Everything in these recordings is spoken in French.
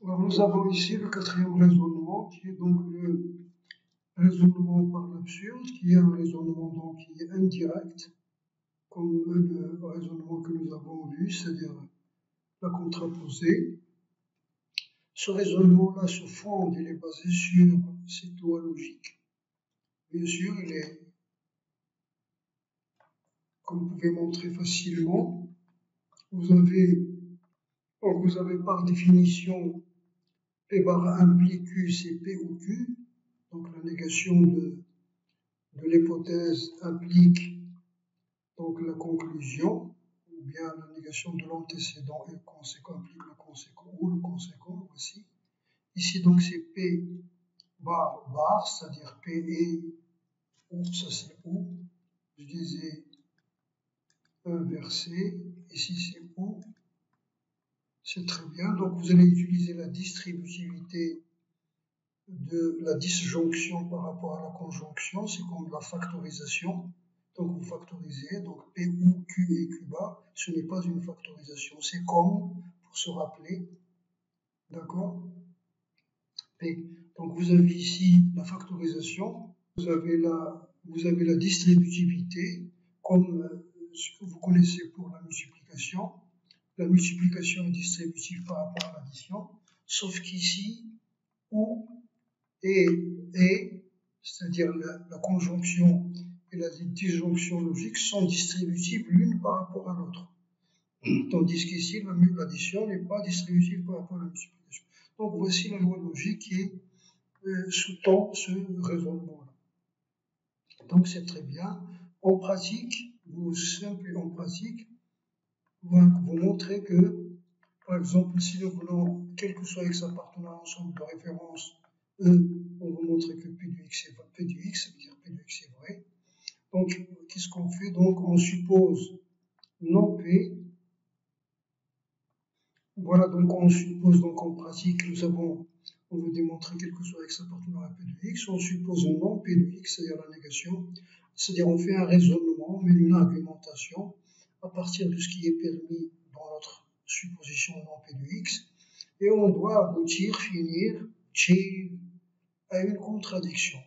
Alors, nous avons ici le quatrième raisonnement, qui est donc le raisonnement par l'absurde, qui est un raisonnement donc qui est indirect, comme le raisonnement que nous avons vu, c'est-à-dire la contraposée. Ce raisonnement-là se fonde, il est basé sur cette loi logique. Bien sûr, il est, comme vous pouvez montrer facilement, vous avez par définition P bar implique Q, c'est P ou Q. Donc la négation de l'hypothèse implique donc la conclusion, ou bien la négation de l'antécédent et le conséquent implique le conséquent ou le conséquent aussi. Ici donc c'est P bar, c'est-à-dire P et ou, ça c'est ou. Je disais inversé, ici c'est ou. C'est très bien, donc vous allez utiliser la distributivité de la disjonction par rapport à la conjonction, c'est comme la factorisation. Donc vous factorisez, donc P ou Q et Q bar, ce n'est pas une factorisation, c'est comme, pour se rappeler, d'accord, P. Donc vous avez ici la factorisation, vous avez la distributivité, comme ce que vous connaissez pour la multiplication. La multiplication est distributive par rapport à l'addition, sauf qu'ici, ou et c'est-à-dire la conjonction et la disjonction logique, sont distributives l'une par rapport à l'autre. Tandis qu'ici, l'addition n'est pas distributive par rapport à la multiplication. Donc voici la loi logique qui sous-tend ce raisonnement-là. Donc c'est très bien. En pratique, vous montrez que, par exemple, si nous voulons, quel que soit X appartenant à l'ensemble de référence E, on va montrer que P du X, ça veut dire P du X est vrai. Donc, qu'est-ce qu'on fait? Donc, on suppose non P. Voilà, donc on suppose, donc en pratique, on veut démontrer quel que soit X appartenant à P de X, on suppose un non P de X, c'est-à-dire la négation, c'est-à-dire on fait un raisonnement, mais une argumentation, à partir de ce qui est permis dans notre supposition non P de X, et on doit finir à une contradiction,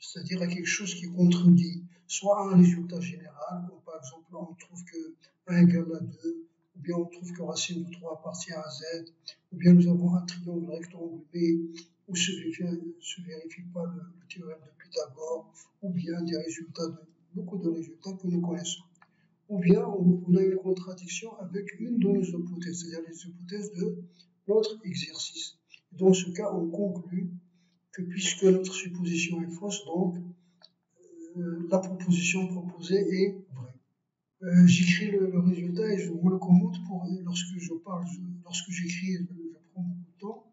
c'est-à-dire à quelque chose qui contredit soit un résultat général, comme par exemple on trouve que 1 égale à 2, ou bien on trouve que racine de 3 appartient à Z, ou bien nous avons un triangle rectangle B où se vérifie pas le théorème de Pythagore, ou bien beaucoup de résultats que nous connaissons. Ou bien on a une contradiction avec une de nos hypothèses, c'est-à-dire les hypothèses de notre exercice. Dans ce cas, on conclut que puisque notre supposition est fausse, donc la proposition proposée est vraie. J'écris le résultat et je vous le commente lorsque je parle, lorsque j'écris, je prends beaucoup de temps.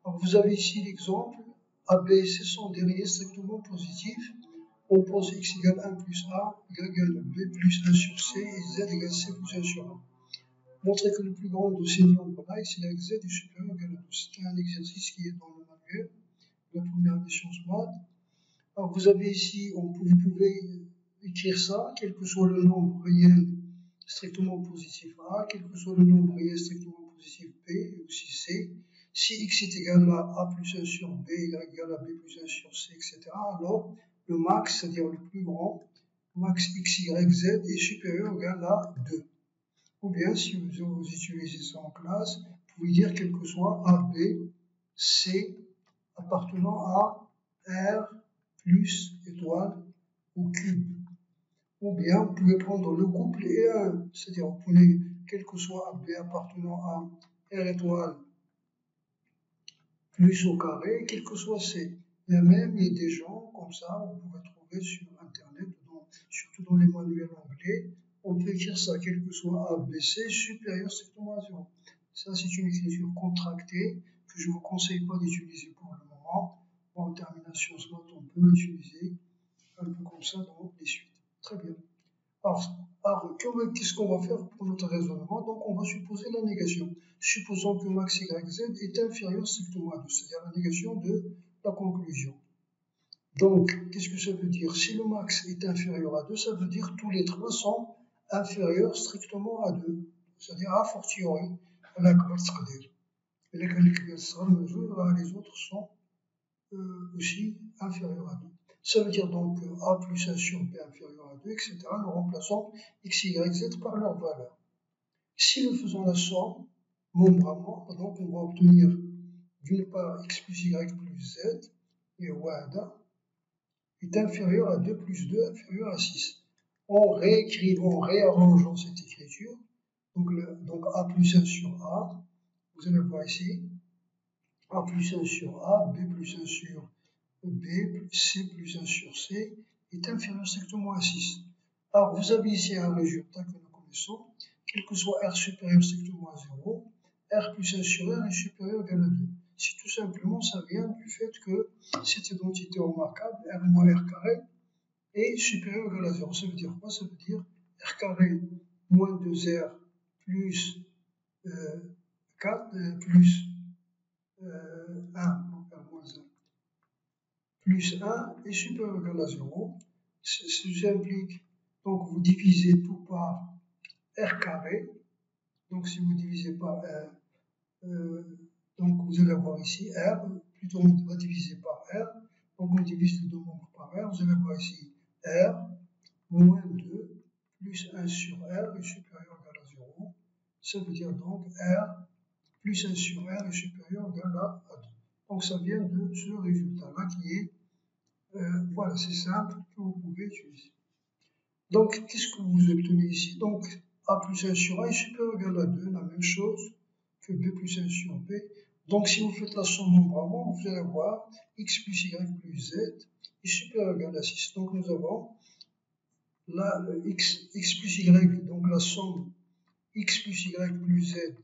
Alors vous avez ici l'exemple, A, B et C sont des réels strictement positifs. On pose x égale 1 plus A égale B plus 1 sur C et Z égale C plus 1 sur A. Montrez que le plus grand de ces nombres-là, ici avec Z, est supérieur ou égal à 2. C'est un exercice qui est dans le manuel de la première année Sciences Maths. Alors vous avez ici, vous pouvez écrire ça, quel que soit le nombre réel strictement positif A, quel que soit le nombre réel strictement positif B, et aussi C. Si x est égal à A plus 1 sur B égale à B plus 1 sur C, etc., alors le max, c'est-à-dire le plus grand, max x, y, z est supérieur ou égal à 2. Ou bien, si vous utilisez ça en classe, vous pouvez dire quel que soit A, B, C appartenant à R plus étoile ou cube. Ou bien, vous pouvez prendre le couple et 1, c'est-à-dire vous prenez quel que soit AB appartenant à R étoile plus au carré, quel que soit C. Il y a des gens comme ça, vous pouvez trouver sur Internet, surtout dans les manuels anglais, on peut écrire ça, quel que soit A, B, C, supérieur strictement à 0. Ça, c'est une écriture contractée que je ne vous conseille pas d'utiliser pour le moment. En termination SMAT, on peut l'utiliser un peu comme ça dans les suites. Très bien. Alors qu'est-ce qu'on va faire pour notre raisonnement? Donc, on va supposer la négation. Supposons que max y, z est inférieur strictement à 2, c'est-à-dire la négation de la conclusion. Donc, qu'est-ce que ça veut dire? Si le max est inférieur à 2, ça veut dire que tous les trois sont inférieurs strictement à 2, c'est-à-dire a fortiori à la Quatzqadir. Et les calculs extra mesure, là, les autres sont aussi inférieurs à 2. Ça veut dire donc que A plus 1 sur B inférieur à 2, etc. Nous remplaçons x, y, z par leur valeur. Si nous faisons la somme, membre à membre, donc on va obtenir d'une part x plus y plus z, et WADA est inférieur à 2 plus 2 inférieur à 6. En réécrivant, en réarrangeant cette écriture, donc A plus 1 sur A, vous allez voir ici, A plus 1 sur A, B plus 1 sur B, C plus 1 sur C est inférieur strictement à 6. Alors, vous avez ici un résultat que nous connaissons, quel que soit R supérieur strictement à 0, R plus 1 sur R est supérieur ou égal à 2. Si tout simplement ça vient du fait que cette identité remarquable, R moins R carré, est supérieur ou égal à 0. Ça veut dire quoi? Ça veut dire R carré moins 2R plus 4 plus 1, donc R moins 1, plus 1 est supérieur ou égal à 0. Ceci implique, donc vous divisez tout par R carré. Donc si vous divisez par R, donc vous allez avoir ici R, plutôt on va diviser par R. Donc on divise les deux membres par R. Vous allez avoir ici R moins 2 plus 1 sur R est supérieur ou égal à 0. Ça veut dire donc R plus 1 sur R est supérieur ou égal à 2. Donc ça vient de ce résultat-là qui est, voilà, c'est simple, que vous pouvez utiliser. Donc, qu'est-ce que vous obtenez ici? Donc, A plus 1 sur A est supérieur ou égal à 2, la même chose que B plus 1 sur B. Donc, si vous faites la somme membre à membre, vous allez voir x plus y plus z est supérieur ou égal à 6. Donc, nous avons là x plus y, donc la somme x plus y plus z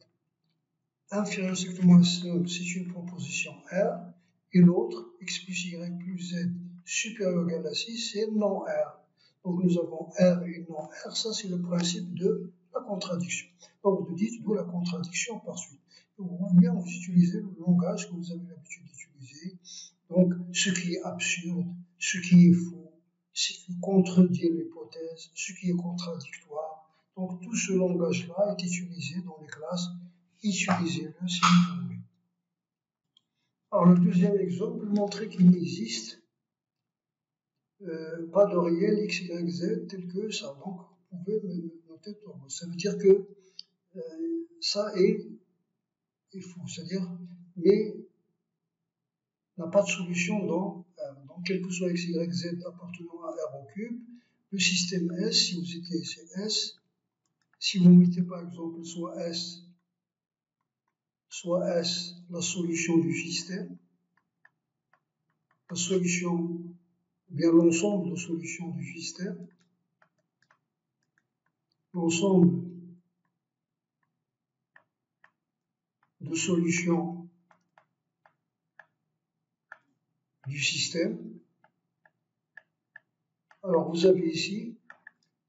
inférieure strictement à 1, c'est une proposition R. Et l'autre, x plus y plus z supérieur ou égal à 6, c'est non R. Donc nous avons R et non R, ça c'est le principe de la contradiction. Donc vous dites d'où la contradiction par suite. Ou bien vous utilisez le langage que vous avez l'habitude d'utiliser. Donc ce qui est absurde, ce qui est faux, ce qui contredit l'hypothèse, ce qui est contradictoire. Donc tout ce langage-là est utilisé dans les classes. Utilisez-le si vous voulez. Alors le deuxième exemple, montrer qu'il n'existe pas de réel x, y, z tel que ça. Donc vous pouvez noter tout. Ça veut dire que ça est faux. C'est-à-dire, mais n'a pas de solution dans R. Donc quel que soit x, y, z appartenant à R au cube, le système S, si vous étiez c'est S, si vous mettez par exemple soit S la solution du système, la solution, ou bien l'ensemble de solutions du système, l'ensemble de solutions du système. Alors vous avez ici,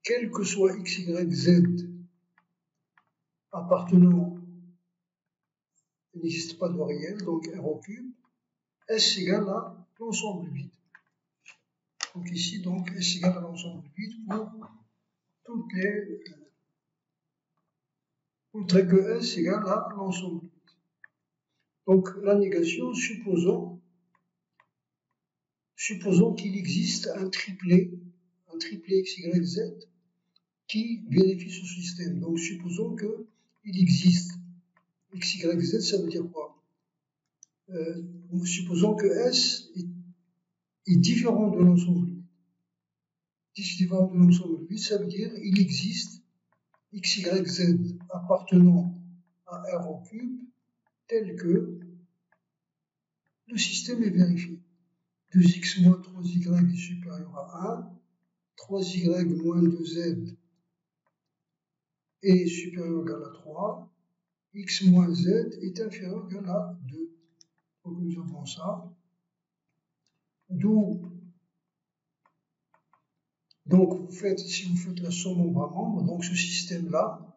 quel que soit x, y, z appartenant, il n'existe pas de réel, donc R au cube, S égale à l'ensemble vide. Donc ici, donc S égale à l'ensemble vide pour toutes les, montrer que S égale à l'ensemble vide. Donc la négation, supposons qu'il existe un triplé x, y, z qui vérifie ce système. Donc supposons qu'il existe x, y, z, ça veut dire quoi? Supposons que S est différent de l'ensemble vide. Si différent de l'ensemble vide, ça veut dire qu'il existe x, y, z appartenant à R au cube tel que le système est vérifié. 2x moins 3y est supérieur à 1, 3y moins 2z est supérieur ou égal à 3, x moins z est inférieur ou égal à 2. Donc nous avons ça. D'où, donc si vous faites la somme membre à membre, donc ce système-là,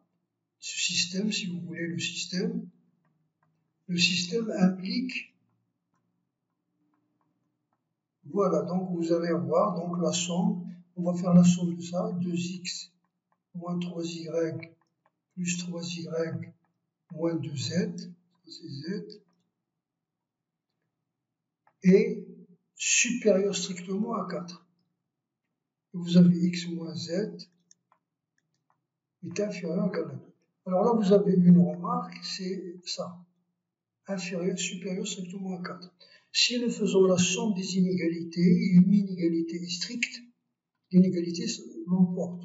si vous voulez le système implique, voilà, donc vous allez avoir donc la somme, on va faire la somme de ça, 2x moins 3y plus 3y moins 2z, c'est Z, est supérieur strictement à 4. Vous avez x moins z est inférieur à 2. Alors là, vous avez une remarque, c'est ça. Supérieur strictement à 4. Si nous faisons la somme des inégalités, et une inégalité est stricte, l'inégalité l'emporte.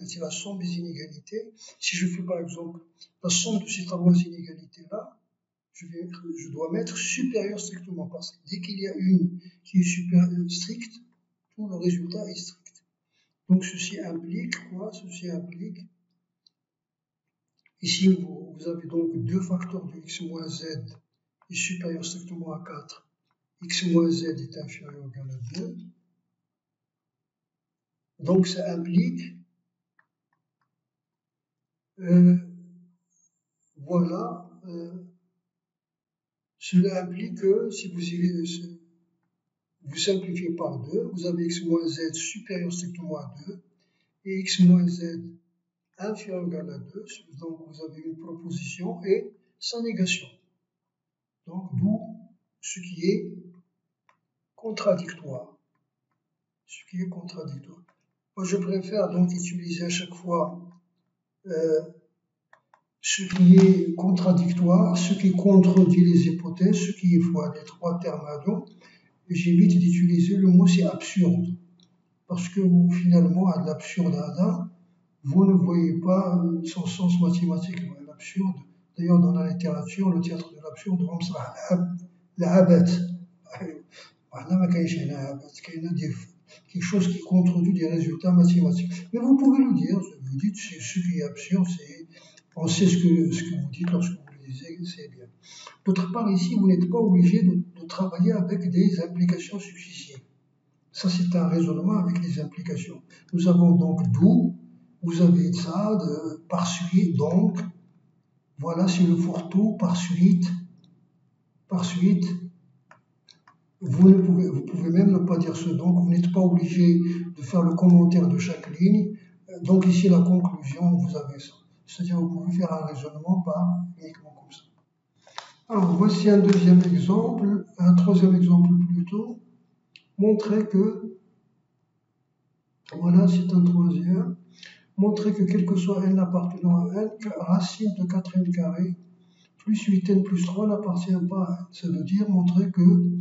C'est la somme des inégalités. Si je fais par exemple la somme de ces trois inégalités-là, je dois mettre supérieur strictement, parce que dès qu'il y a une qui est supérieure stricte, tout le résultat est strict. Donc ceci implique quoi? Ceci implique, ici vous avez donc deux facteurs de x moins z est supérieur strictement à 4, x moins z est inférieur ou égal à 2. Donc ça implique, voilà, cela implique que si vous simplifiez par 2, vous avez x moins z supérieur strictement à 2 et x moins z inférieur ou égal à 2, donc vous avez une proposition et sa négation. Donc d'où ce qui est contradictoire. Ce qui est contradictoire. Moi je préfère donc utiliser à chaque fois ce qui est contradictoire, ce qui contredit les hypothèses, ce qui est faux, les trois termes à dos. J'évite d'utiliser le mot c'est absurde. Parce que finalement, à l'absurde, vous ne voyez pas son sens mathématique, l'absurde. D'ailleurs, dans la littérature, le théâtre de l'absurde, on se l'abet. Quelque chose qui contredit des résultats mathématiques. Mais vous pouvez le dire, vous dites, c'est ce qui est absurde, on sait ce que vous dites lorsque vous le lisez, c'est bien. D'autre part, ici, vous n'êtes pas obligé de travailler avec des implications successives. Ça, c'est un raisonnement avec des implications. Nous avons donc d'où, vous avez ça, par suite, donc, voilà, c'est le fourre-tout, par suite, vous pouvez même ne pas dire ce donc, vous n'êtes pas obligé de faire le commentaire de chaque ligne. Donc ici, la conclusion, vous avez ça. C'est-à-dire, vous pouvez faire un raisonnement uniquement comme ça. Alors, voici un deuxième exemple, un troisième exemple plutôt. Montrer que, voilà, c'est un troisième, montrer que quel que soit n appartenant à n, racine de 4n carré plus 8n plus 3 n'appartient pas à n. Ça veut dire montrer que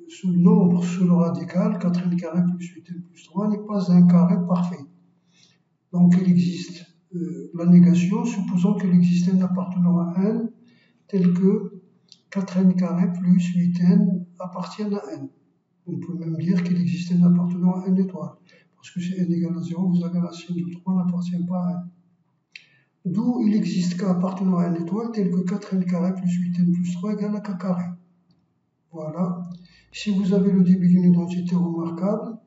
ce nombre sous le radical, 4n carré plus 8n plus 3, n'est pas un carré parfait. Donc il existe la négation, supposons qu'il existe n appartenant à n, tel que 4n carré plus 8n appartiennent à n. On peut même dire qu'il existe n appartenant à n étoile. Parce que si n égale à 0, vous avez racine de 3 n'appartient pas à n. D'où il existe k appartenant à n étoile, tel que 4n carré plus 8n plus 3 égale à k carré. Voilà. Si vous avez le début d'une identité remarquable,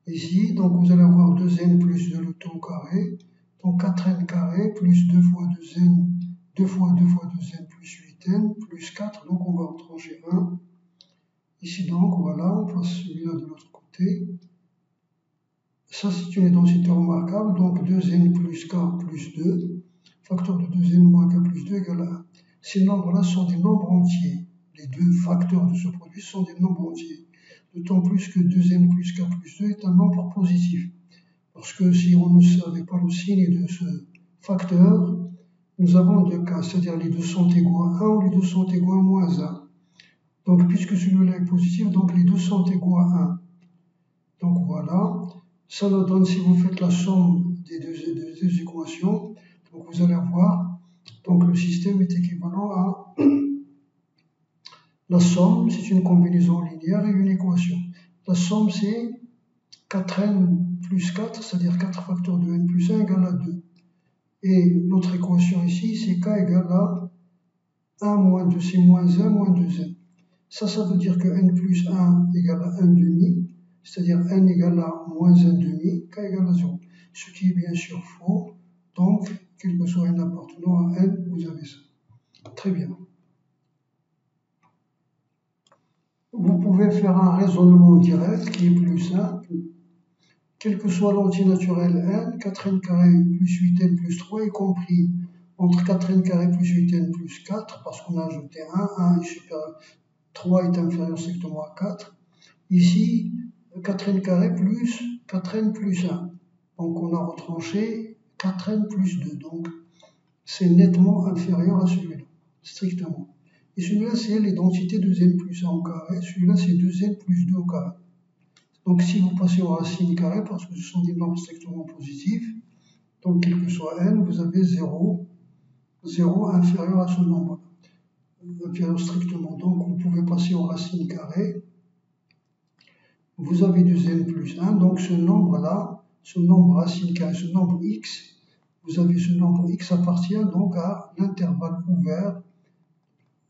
ici, donc vous allez avoir 2n plus 2 le tout au carré, donc 4n carré plus 2 fois 2n, 2 fois 2 fois 2n plus 8n plus 4, donc on va en trancher 1. Ici donc, voilà, on passe celui-là de l'autre côté. Ça c'est une identité remarquable, donc 2n plus k plus 2, facteur de 2n moins k plus 2 égale à 1. Ces nombres-là sont des nombres entiers. Les deux facteurs de ce produit sont des nombres entiers. D'autant plus que 2n plus k plus 2 est un nombre positif. Parce que si on ne savait pas le signe de ce facteur, nous avons deux cas, c'est-à-dire les deux sont égaux à 1 ou les deux sont égaux à moins 1. Donc puisque celui-là est positif, donc les deux sont égaux à 1. Donc voilà, ça nous donne, si vous faites la somme des deux équations, donc vous allez voir, donc le système est équivalent à la somme, c'est une combinaison linéaire et une équation. La somme, c'est 4n plus 4, c'est-à-dire 4 facteurs de n plus 1 égale à 2. Et l'autre équation ici, c'est k égale à 1 moins 2, c'est moins 1 moins 2n. Ça veut dire que n plus 1 égale à 1 demi, c'est-à-dire n égale à moins 1 demi, k égale à 0. Ce qui est bien sûr faux. Donc, quel que soit n appartenant à n, vous avez ça. Très bien. Vous pouvez faire un raisonnement direct qui est plus simple. Quel que soit l'antinaturel n, 4n carré plus 8n plus 3 est compris entre 4n carré plus 8n plus 4, parce qu'on a ajouté 1 est supérieur, 3 est inférieur strictement à 4. Ici, 4n carré plus 4n plus 1. Donc on a retranché 4n plus 2. Donc c'est nettement inférieur à celui-là, strictement. Et celui-là, c'est l'identité de n plus 1 au carré. Celui-là, c'est 2n plus 2 au carré. Donc si vous passez aux racines carrées, parce que ce sont des nombres strictement positifs, donc quel que soit n, vous avez 0 inférieur à ce nombre, inférieur strictement. Donc vous pouvez passer aux racines carrées. Vous avez 2n plus 1, donc ce nombre-là, ce nombre racine carrée, ce nombre x, vous avez ce nombre x appartient donc à l'intervalle ouvert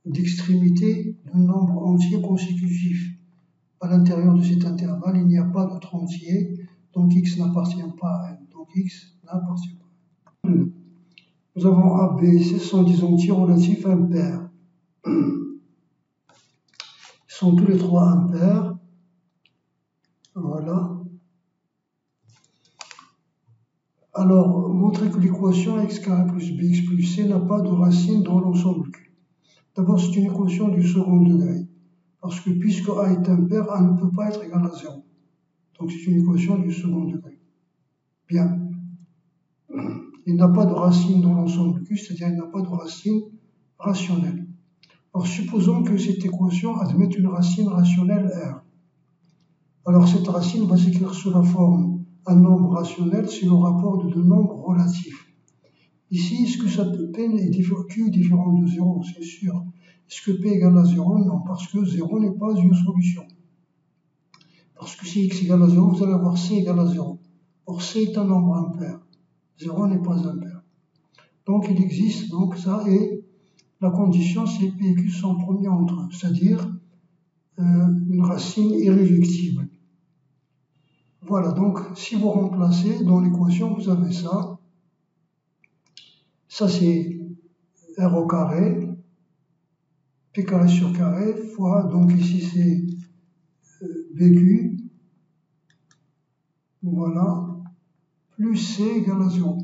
d'extrémité d'un nombre entier consécutif. À l'intérieur de cet intervalle, il n'y a pas d'autre entier, donc x n'appartient pas à n. Donc x n'appartient pas à n. Nous avons A, B et C sont des entiers relatifs impairs. Ils sont tous les trois impairs. Voilà. Alors, montrez que l'équation x carré plus bx plus c n'a pas de racine dans l'ensemble Q. D'abord, c'est une équation du second degré. Parce que puisque A est impair, A ne peut pas être égal à 0. Donc c'est une équation du second degré. Bien. Il n'a pas de racine dans l'ensemble Q, c'est-à-dire il n'a pas de racine rationnelle. Alors supposons que cette équation admette une racine rationnelle R. Alors cette racine va s'écrire sous la forme un nombre rationnel, c'est le rapport de deux nombres relatifs. Ici, est-ce que ça peut Q est différent de 0, c'est sûr. Est-ce que P égale à 0? Non, parce que 0 n'est pas une solution. Parce que si x égale à 0, vous allez avoir C égale à 0. Or, C est un nombre impair. 0 n'est pas impair. Donc, il existe donc ça, et la condition, c'est P et Q sont premiers entre eux, c'est-à-dire une racine irréductible. Voilà, donc si vous remplacez dans l'équation, vous avez ça. Ça, c'est R au carré, P carré sur carré, fois, donc ici c'est BQ, voilà, plus C égale à 0.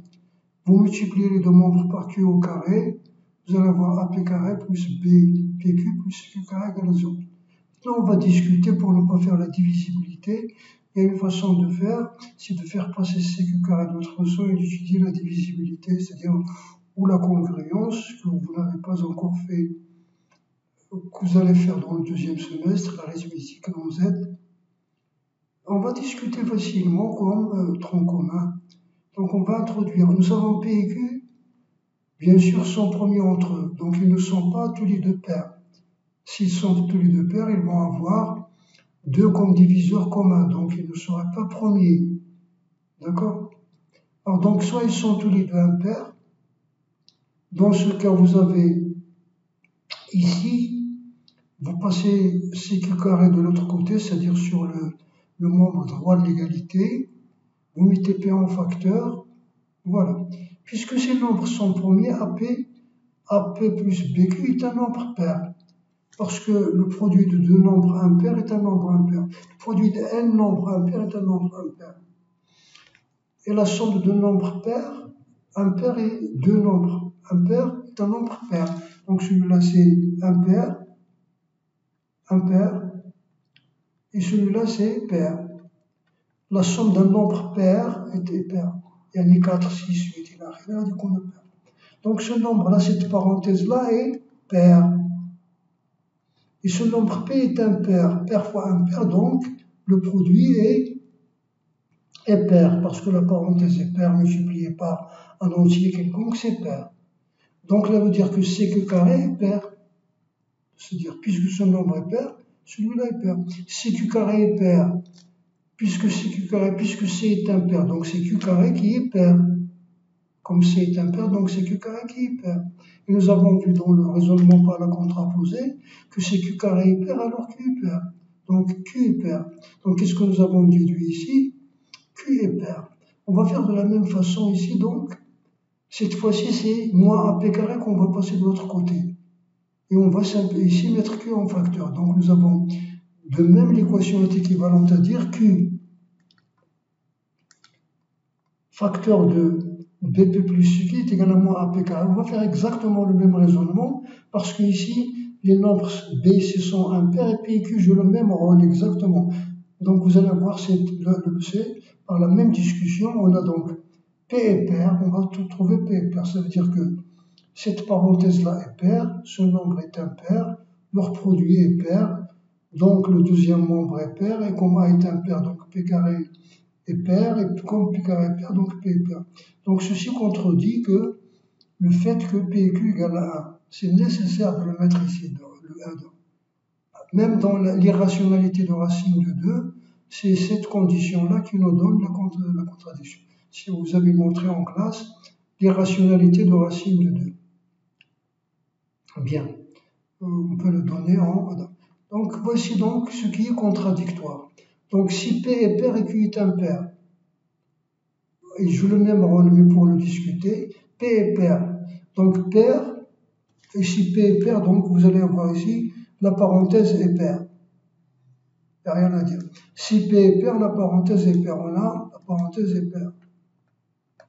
Vous multipliez les deux membres par Q au carré, vous allez avoir AP carré plus BPQ plus Q carré égale à 0. Maintenant, on va discuter pour ne pas faire la divisibilité. Il y a une façon de faire, c'est de faire passer CQ carré de l'autre façon et d'étudier la divisibilité, c'est-à-dire ou la congruence, que vous n'avez pas encore fait, que vous allez faire dans le deuxième semestre, l'arithmétique en Z. On va discuter facilement comme tronc commun. Donc on va introduire, nous avons P et Q, bien sûr, sont premiers entre eux, donc ils ne sont pas tous les deux pairs. S'ils sont tous les deux pairs, ils vont avoir 2 comme diviseurs communs, donc ils ne seraient pas premiers. D'accord? Alors donc soit ils sont tous les deux impairs, dans ce cas vous avez ici, vous passez CQ carré de l'autre côté, c'est-à-dire sur le membre droit de l'égalité, vous mettez P en facteur, voilà. Puisque ces nombres sont premiers, AP plus BQ est un nombre pair. Parce que le produit de deux nombres impairs est un nombre impair. Le produit de n nombres impairs est un nombre impair. Et la somme de deux nombres pairs, impairs et deux nombres impairs, est un nombre pair. Donc celui-là c'est impair, et celui-là c'est pair. La somme d'un nombre pair est pair. Il y a les 4, 6, 8, il a du coup le pair. Donc ce nombre-là, cette parenthèse-là est pair. Et ce nombre P est impair, pair fois impair, donc le produit est pair, parce que la parenthèse est pair multipliée par un entier quelconque, c'est pair. Donc là veut dire que CQ carré est pair. C'est-à-dire, puisque ce nombre est pair, celui-là est pair. CQ carré est pair, puisque C est impair, donc c'est Q carré qui est pair. Comme C est impair, donc c'est Q carré qui est pair. Et nous avons vu dans le raisonnement par la contraposée que c'est Q carré est pair alors Q est pair. Donc Q est pair. Donc qu'est-ce que nous avons déduit ici? Q est pair. On va faire de la même façon ici, donc cette fois-ci c'est moins AP carré qu'on va passer de l'autre côté. Et on va ici mettre Q en facteur. Donc nous avons de même l'équation est équivalente à dire Q facteur de BP plus CQ est également AP carré. On va faire exactement le même raisonnement parce que ici, les nombres B et C sont impairs et P et Q jouent le même rôle exactement. Donc vous allez voir, par la même discussion, on a donc P est pair, on va tout trouver P est pair. Ça veut dire que cette parenthèse-là est paire, ce nombre est impair, leur produit est pair, donc le deuxième membre est pair, et comme A est impair, donc P carré est pair, et comme P carré est pair, donc P est pair. Donc ceci contredit que le fait que P et Q égale à 1. C'est nécessaire de le mettre ici, le 1. Même dans l'irrationalité de racine de 2, c'est cette condition-là qui nous donne la contradiction. Si vous avez montré en classe l'irrationalité de racine de 2. Bien, on peut le donner en... Donc voici donc ce qui est contradictoire. Donc si P est pair et Q est impair, il joue le même rôle, mais pour le discuter, P est pair. Donc pair, et si P est pair, donc vous allez avoir ici, la parenthèse est pair. Il n'y a rien à dire. Si P est pair, la parenthèse est pair. On a, la parenthèse est pair.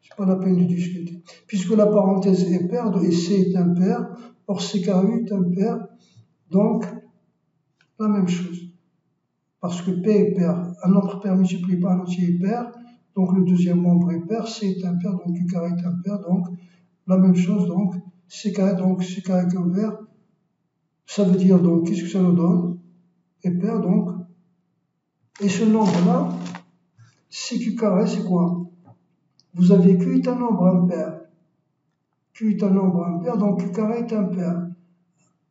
C'est pas la peine de discuter. Puisque la parenthèse est paire, et C est impair, or C carré est impair, donc la même chose. Parce que P est pair, un nombre pair multiplié par un entier est pair, donc le deuxième membre est pair, C est impair, donc Q carré est impair, donc la même chose, donc C carré est impair. Ça veut dire donc, qu'est-ce que ça nous donne? Est pair, donc. Et ce nombre-là, CQ carré, c'est quoi? Vous avez Q est un nombre impair. Q est un nombre impair, donc Q carré est impair.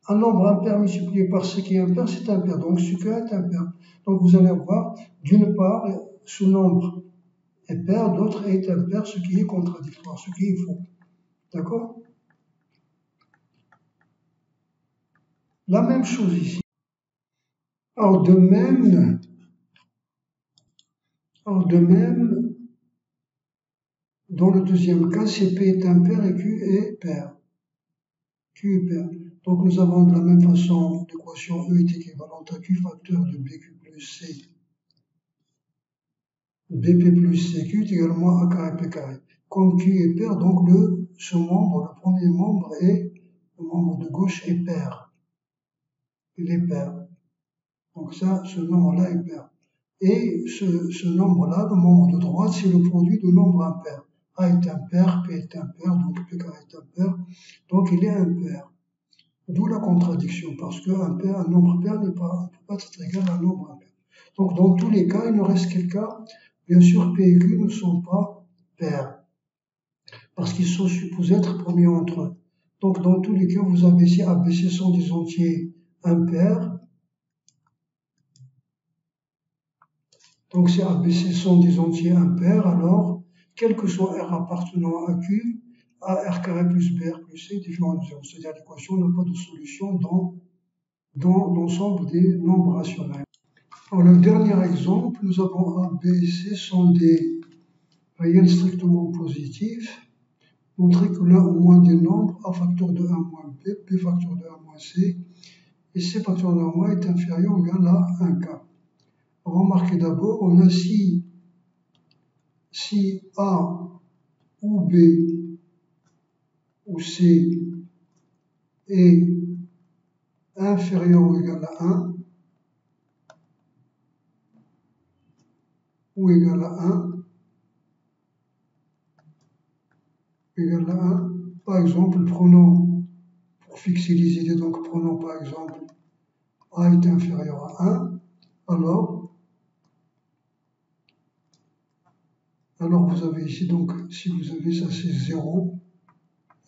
Un nombre impair multiplié par C qui est impair, c'est impair. Donc CQ est impair. Donc vous allez voir, d'une part, ce nombre est pair, d'autre est impair, ce qui est contradictoire, ce qui est faux. D'accord? La même chose ici. Alors de même, dans le deuxième cas, si P est impair et Q est pair. Q est pair. Donc nous avons de la même façon l'équation E est équivalente à Q facteur de BQ plus C. BP plus CQ est également A carré P carré. Comme Q est pair, donc ce membre, le premier membre est, le membre de gauche est pair. Il est pair. Donc ça, ce nombre-là est pair. Et ce nombre-là, le membre de droite, c'est le produit de nombres impairs. A est impair, P est impair, donc P carré est impair. Donc il est impair. D'où la contradiction, parce qu'un nombre pair ne peut pas être égal à un nombre impair. Donc dans tous les cas, il ne reste quel cas? Bien sûr, P et Q ne sont pas pairs, parce qu'ils sont supposés être premiers entre eux. Donc dans tous les cas, vous avez ici ABC sont des entiers impairs. Donc si ABC sont des entiers impairs, alors, quel que soit R appartenant à Q, R carré plus BR plus C est différent de 0. C'est-à-dire l'équation n'a pas de solution dans l'ensemble des nombres rationnels. Alors, le dernier exemple, nous avons A, B et C sont des réels strictement positifs. Montrer que l'un ou moins des nombres A facteur de 1 moins B, B facteur de 1 moins C, et C facteur de 1 moins est inférieur ou égal à 1K. Remarquez d'abord, on a si A ou B ou C est inférieur ou égal à 1, ou égal à 1, égal à 1. Par exemple, prenons, pour fixer les idées, donc prenons par exemple A est inférieur à 1, alors vous avez ici, donc si vous avez ça c'est 0,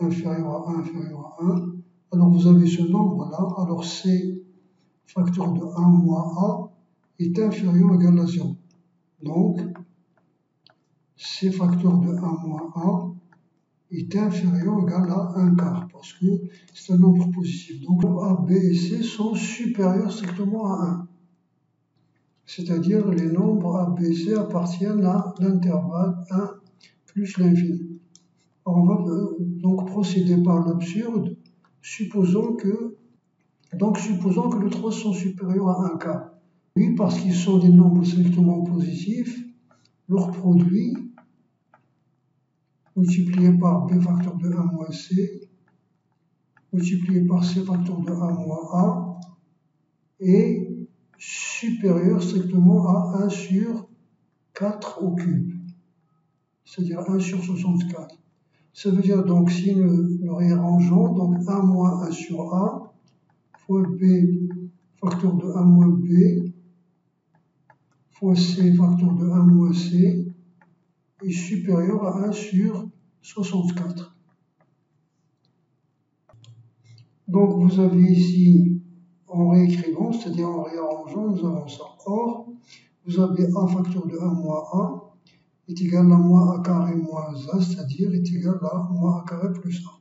inférieur à 1, inférieur à 1, alors vous avez ce nombre-là, alors C facteur de 1 moins A est inférieur ou égal à 0. Donc, C facteur de 1 moins A est inférieur ou égal à 1 quart, parce que c'est un nombre positif. Donc, A, B et C sont supérieurs strictement à 1. C'est-à-dire les nombres A, B et C appartiennent à l'intervalle 1 plus l'infini. On va donc procéder par l'absurde, supposons que les trois sont supérieurs à 1 quart. Oui, parce qu'ils sont des nombres strictement positifs, leur produit multiplié par B facteur de 1 moins C, multiplié par C facteur de 1 moins A, et supérieur strictement à 1 sur 4 au cube, c'est-à-dire 1 sur 64. Ça veut dire donc, si nous réarrangeons, donc 1 moins 1 sur A, fois B facteur de 1 moins B, fois C facteur de 1 moins C, est supérieur à 1 sur 64. Donc vous avez ici, en réécrivant, c'est-à-dire en réarrangeant, nous avons ça. Or, vous avez A facteur de 1 moins A est égal à moins A carré moins A, c'est-à-dire est égal à moins A carré plus A.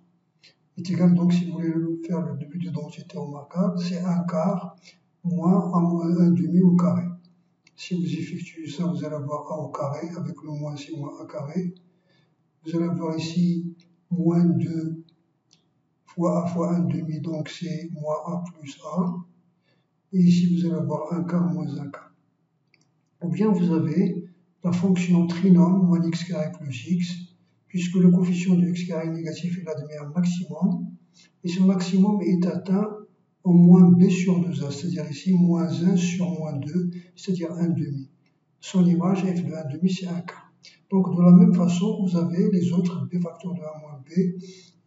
Est égal, donc, si vous voulez faire le début de densité remarquable, c'est 1 quart moins A moins 1 demi au carré. Si vous effectuez ça, vous allez avoir A au carré, avec le moins c'est moins A carré. Vous allez avoir ici moins 2 fois A fois 1 demi, donc c'est moins A plus A. Et ici, vous allez avoir 1 quart moins 1 quart. Ou bien vous avez la fonction trinôme moins x carré plus x, puisque le coefficient de x carré négatif il admet un maximum, et ce maximum est atteint en moins b sur 2a, c'est-à-dire ici moins 1 sur moins 2, c'est-à-dire 1 demi. Son image f de 1 demi, c'est 1 quart. Donc de la même façon, vous avez les autres b facteurs de 1 moins b,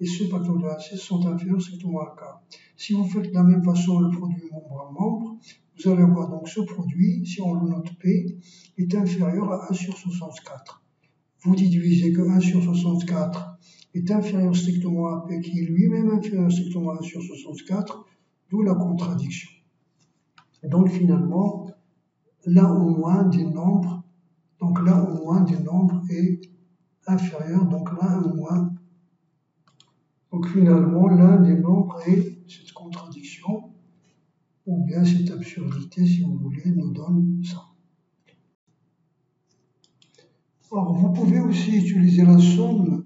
et ce facteur de 1c sont inférieurs strictement à 1 quart. Si vous faites de la même façon le produit membre à membre, vous allez avoir donc ce produit, si on le note P, est inférieur à 1 sur 64. Vous déduisez que 1 sur 64 est inférieur strictement à P, qui est lui-même inférieur strictement à 1 sur 64, d'où la contradiction. Donc finalement, l'un au moins des nombres, est inférieur, donc l'un au moins. Donc finalement, l'un des nombres est cette contradiction, ou bien cette absurdité, si vous voulez, nous donne ça. Or, vous pouvez aussi utiliser la somme,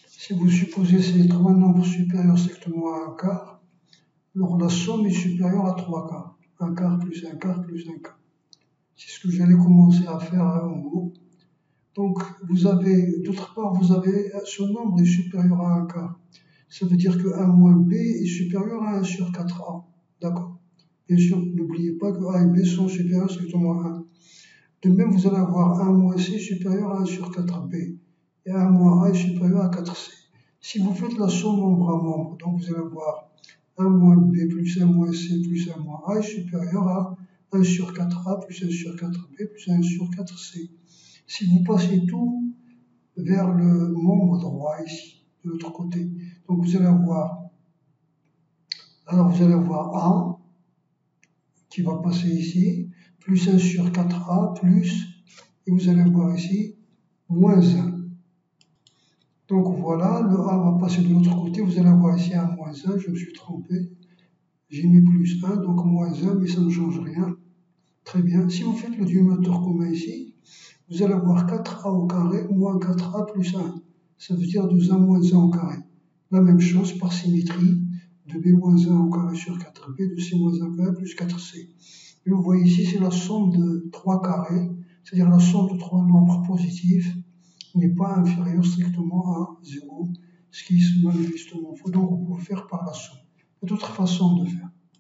si vous supposez ces trois nombres supérieurs strictement à 1 quart, alors la somme est supérieure à 3 quarts. 1 quart plus 1 quart plus 1 quart. C'est ce que j'allais commencer à faire en gros. Donc, d'autre part, vous avez ce nombre est supérieur à 1 quart. Ça veut dire que 1 moins B est supérieur à 1 sur 4A. D'accord. Bien sûr, n'oubliez pas que A et B sont supérieurs strictement à 1. De même, vous allez avoir 1 moins C supérieur à 1 sur 4B. Et 1 moins A est supérieur à 4C. Si vous faites la somme membre à membre, donc vous allez avoir 1 moins B plus 1 moins C plus 1 moins A est supérieur à 1 sur 4A plus 1 sur 4B plus 1 sur 4C. Si vous passez tout vers le membre droit ici, de l'autre côté, donc vous allez avoir A qui va passer ici, plus 1 sur 4A, plus, et vous allez voir ici, moins 1. Donc voilà, le A va passer de l'autre côté, vous allez avoir ici un moins 1, je me suis trompé, j'ai mis plus 1, donc moins 1, mais ça ne change rien. Très bien, si vous faites le dénominateur commun ici, vous allez avoir 4A au carré moins 4A plus 1. Ça veut dire 2A moins 1 au carré. La même chose par symétrie, de B moins 1 au carré sur 4B, de C moins 1 au carré plus 4C. Et vous voyez ici, c'est la somme de 3 carrés, c'est-à-dire la somme de 3 nombres positifs n'est pas inférieure strictement à 0, ce qui est manifestement faux. Donc vous pouvez faire par la somme. Il y a d'autres façons de faire.